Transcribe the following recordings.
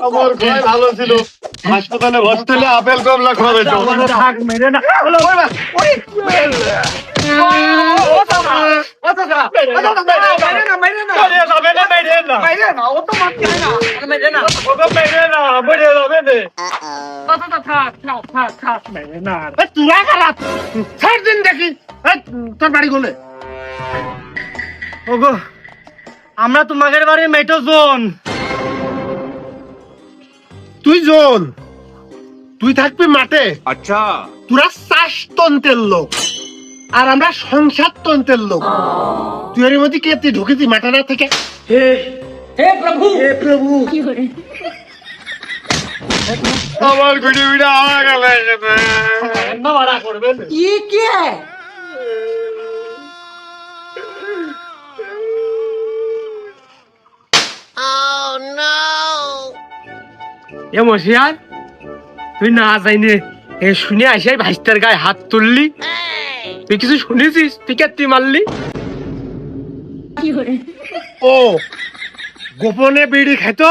আমার ভাই ভালো ছিল, হাসপাতালে ভর্তি হলে আপেল কমলা খাবে তো। থাক মেরে না তোরা খারাপ ছাড় দিন দেখি তোর বাড়ি গলে ওগো আমরা তোমাদের বাড়ি মেটো জোন তুই জোন, তুই থাকবি মাঠে। अच्छा তোরা শ্বাসতন্ত্রের লোক আর আমরা সংসার তন্ত্রের লোক। তুই এর মধ্যে কে তুই ঢুকেছি মাঠানা থেকে? আমার গুড়ি গুড়ি আওয়া গেল এ মশিয়ার তুই না যাইনে এ শুনে আইসাই ভাইস্তার গায়ে হাত তুললি, তুই কিছু শুনেছিস? তুই কে মারলি? ও গোপনে বিড়ি খাইত,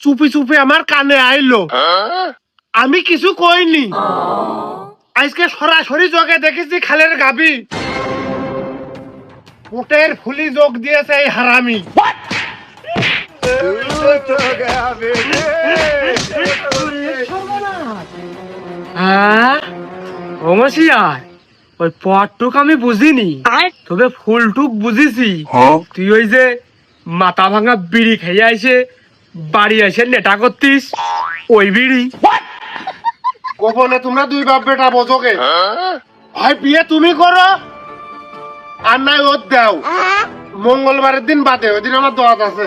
চুপি চুপি আমার কানে আইলো, আমি কিছু কইনি। আজকে সরাসরি জগে দেখেছি খালের গাবি, পোটের ফুলি যোগ দিয়েছে এই হারামি। ও মশিয়ার ওই পটটুক আমি বুঝিনি, তবে ফুলটুক বুঝিছি। তুই ওই যে মাথা ভাঙা বিড়ি খেয়ে আইসে বাড়ি এসে নেটা করতিস, ওই বিড়ি। গোপনে তোমরা দুই বাপ বেটা বোঝোকে, ভাই বিয়ে তুমি করো আর নাই ওর দাও। মঙ্গলবারের দিন বাদে, ওই দিন আমার দোয়াত আছে।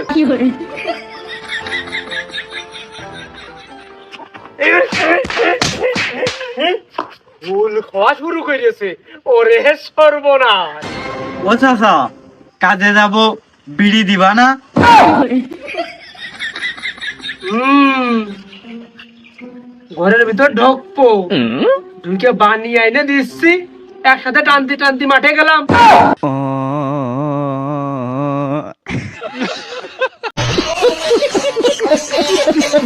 ফুল খাওয়া শুরু করেছে, ওরে সর্বনাশ। ও চাচা কাজে যাব, বিড়ি দিবা না? ঘরের ভিতর ঢোকবো, ঢুকে বানিয়ে আইনে দিচ্ছি, একসাথে টানতি টানতি মাঠে গেলাম।